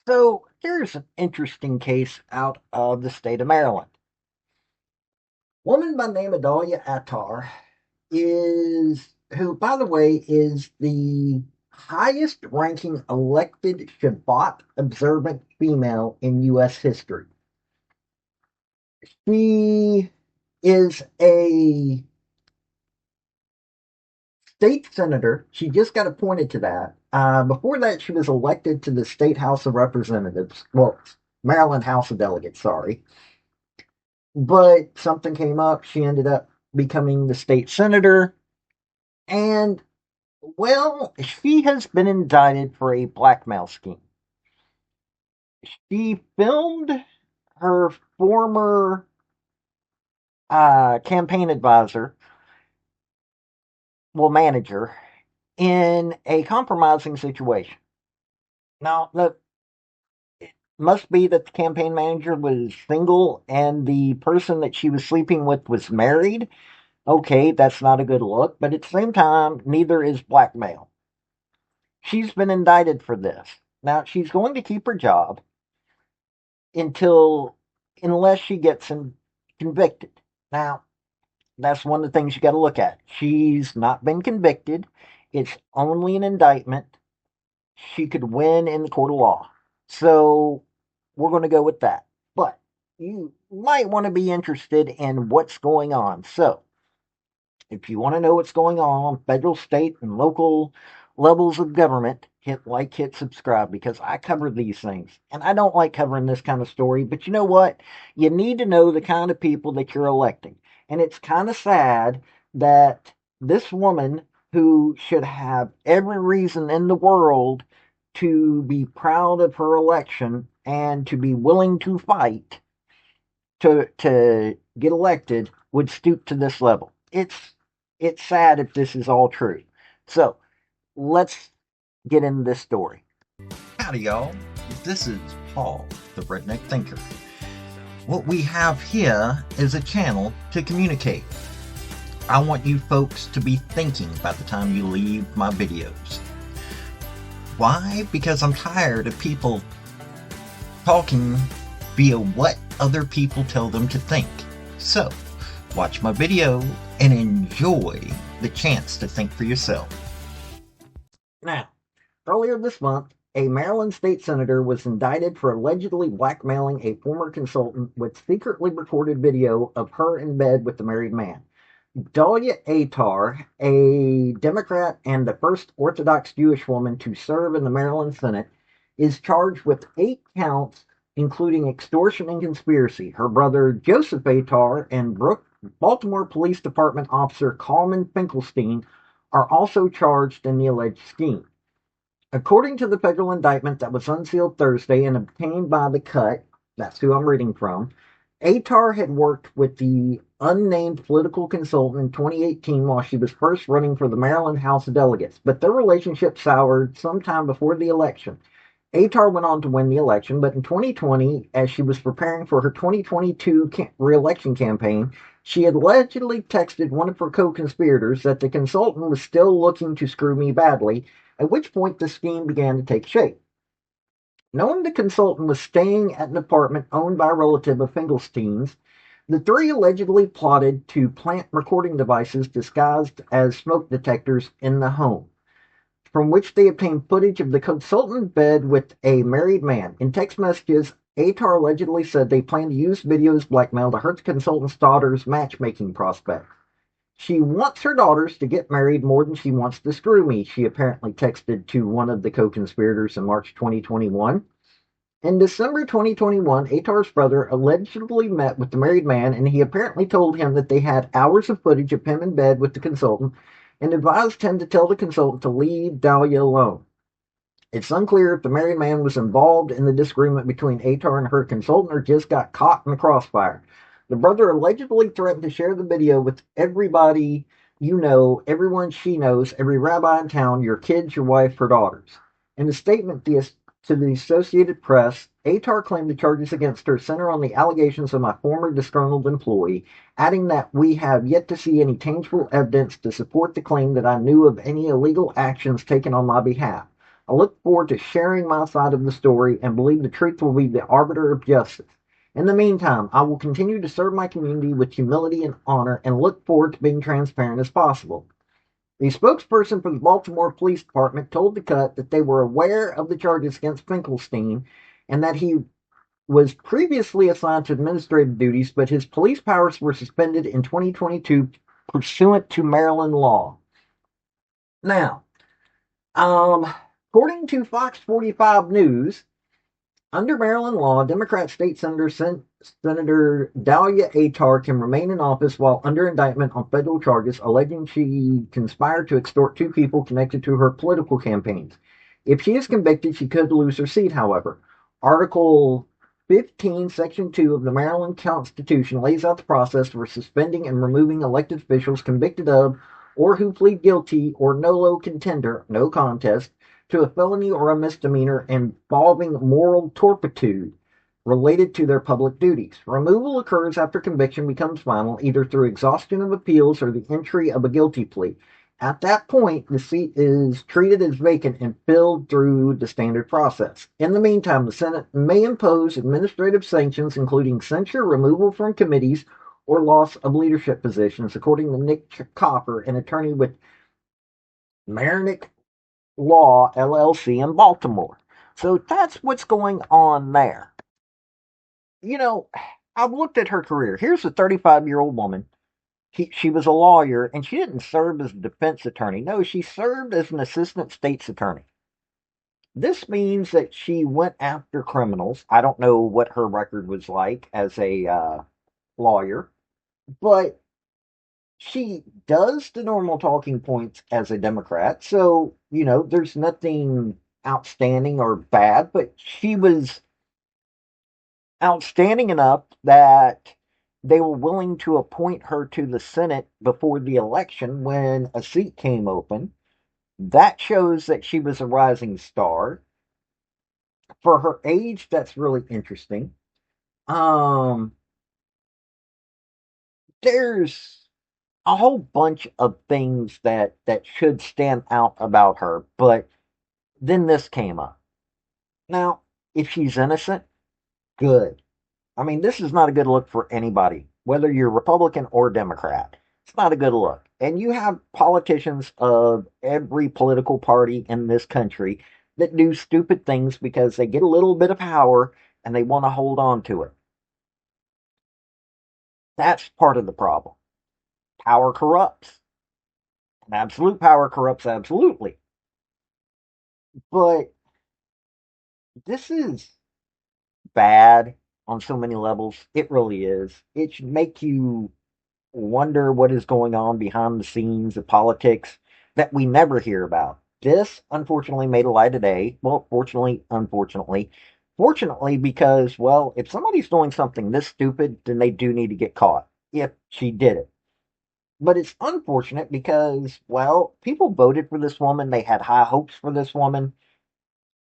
So here's an interesting case out of the state of Maryland. Woman by the name of Dalya Attar who, by the way, is the highest ranking elected Shabbat observant female in U.S. history. She is a state senator. She just got appointed to that. Before that, she was elected to the state House of Representatives. Well, Maryland House of Delegates, sorry. But something came up. She ended up becoming the state senator. And, well, she has been indicted for a blackmail scheme. She filmed her former campaign advisor, well, manager, in a compromising situation. Now, the must be that the campaign manager was single and the person that she was sleeping with was married. Okay, that's not a good look, but at the same time, neither is blackmail. She's been indicted for this. Now, she's going to keep her job until, unless she gets convicted. Now, that's one of the things you got to look at. She's not been convicted. It's only an indictment. She could win in the court of law. So we're going to go with that. But you might want to be interested in what's going on. So if you want to know what's going on, federal, state, and local levels of government, hit like, hit subscribe, because I cover these things. And I don't like covering this kind of story, but you know what? You need to know the kind of people that you're electing. And it's kind of sad that this woman, who should have every reason in the world to be proud of her election and to be willing to fight to get elected, would stoop to this level. It's sad if this is all true. So let's get into this story. Howdy, y'all. This is Paul, the Redneck Thinker. What we have here is a channel to communicate. I want you folks to be thinking by the time you leave my videos. Why? Because I'm tired of people talking via what other people tell them to think. So, watch my video and enjoy the chance to think for yourself. Now, earlier this month, a Maryland state senator was indicted for allegedly blackmailing a former consultant with secretly recorded video of her in bed with the married man. Dalya Attar, a Democrat and the first Orthodox Jewish woman to serve in the Maryland Senate, is charged with 8 counts, including extortion and conspiracy. Her brother Joseph Attar and Baltimore Police Department officer Coleman Finkelstein are also charged in the alleged scheme. According to the federal indictment that was unsealed Thursday and obtained by The Cut, that's who I'm reading from, Attar had worked with the unnamed political consultant in 2018 while she was first running for the Maryland House of Delegates, but their relationship soured sometime before the election. Attar went on to win the election, but in 2020, as she was preparing for her 2022 re-election campaign, she had allegedly texted one of her co-conspirators that the consultant was still looking to screw me badly, at which point the scheme began to take shape. Knowing the consultant was staying at an apartment owned by a relative of Finkelstein's, the three allegedly plotted to plant recording devices disguised as smoke detectors in the home, from which they obtained footage of the consultant bed with a married man. In text messages, Attar allegedly said they planned to use videos blackmail to hurt the consultant's daughter's matchmaking prospects. She wants her daughters to get married more than she wants to screw me, she apparently texted to one of the co-conspirators in March 2021. In December 2021, Attar's brother allegedly met with the married man, and he apparently told him that they had hours of footage of him in bed with the consultant and advised him to tell the consultant to leave Dalya alone. It's unclear if the married man was involved in the disagreement between Attar and her consultant or just got caught in the crossfire. The brother allegedly threatened to share the video with everybody you know, everyone she knows, every rabbi in town, your kids, your wife, her daughters. In a statement to the Associated Press, Attar claimed the charges against her center on the allegations of my former disgruntled employee, adding that we have yet to see any tangible evidence to support the claim that I knew of any illegal actions taken on my behalf. I look forward to sharing my side of the story and believe the truth will be the arbiter of justice. In the meantime, I will continue to serve my community with humility and honor and look forward to being transparent as possible. The spokesperson for the Baltimore Police Department told The Cut that they were aware of the charges against Finkelstein and that he was previously assigned to administrative duties, but his police powers were suspended in 2022 pursuant to Maryland law. Now, according to Fox 45 News, under Maryland law, Democrat State Senator Dalya Attar can remain in office while under indictment on federal charges alleging she conspired to extort two people connected to her political campaigns. If she is convicted, she could lose her seat, however. Article 15, Section 2 of the Maryland Constitution lays out the process for suspending and removing elected officials convicted of or who plead guilty or nolo contender, no contest, to a felony or a misdemeanor involving moral turpitude related to their public duties. Removal occurs after conviction becomes final, either through exhaustion of appeals or the entry of a guilty plea. At that point, the seat is treated as vacant and filled through the standard process. In the meantime, the Senate may impose administrative sanctions, including censure, removal from committees, or loss of leadership positions, according to Nick Copper, an attorney with Marinick Law LLC in Baltimore. So that's what's going on there. You know, I've looked at her career. Here's a 35-year-old woman. She was a lawyer, and she didn't serve as a defense attorney. No, she served as an assistant state's attorney. This means that she went after criminals. I don't know what her record was like as a lawyer, but she does the normal talking points as a Democrat. So, there's nothing outstanding or bad, but she was outstanding enough that they were willing to appoint her to the Senate before the election when a seat came open. That shows that she was a rising star. For her age, that's really interesting. Um, there's a whole bunch of things that should stand out about her, but then this came up. Now, if she's innocent, good. I mean, this is not a good look for anybody, whether you're Republican or Democrat. It's not a good look. And you have politicians of every political party in this country that do stupid things because they get a little bit of power and they want to hold on to it. That's part of the problem. Power corrupts. And absolute power corrupts absolutely. But this is bad on so many levels. It really is. It should make you wonder what is going on behind the scenes of politics that we never hear about. This, unfortunately, made a light today. Well, fortunately, unfortunately. Fortunately, because, well, if somebody's doing something this stupid, then they do need to get caught if she did it. But it's unfortunate because, well, people voted for this woman. They had high hopes for this woman.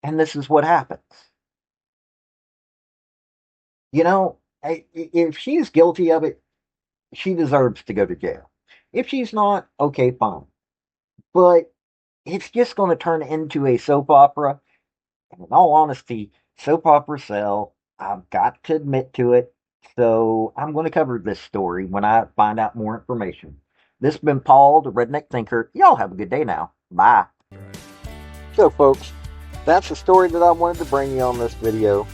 And this is what happens. If she's guilty of it, she deserves to go to jail. If she's not, okay, fine. But it's just going to turn into a soap opera. And in all honesty, soap operas sell. I've got to admit to it. So I'm going to cover this story when I find out more information. This has been Paul, the Redneck Thinker. Y'all have a good day now. Bye. So, folks, that's the story that I wanted to bring you on this video.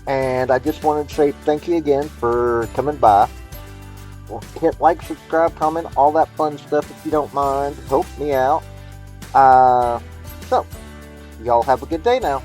And I just wanted to say thank you again for coming by. Hit like, subscribe, comment, all that fun stuff if you don't mind. Help me out. So, y'all have a good day now.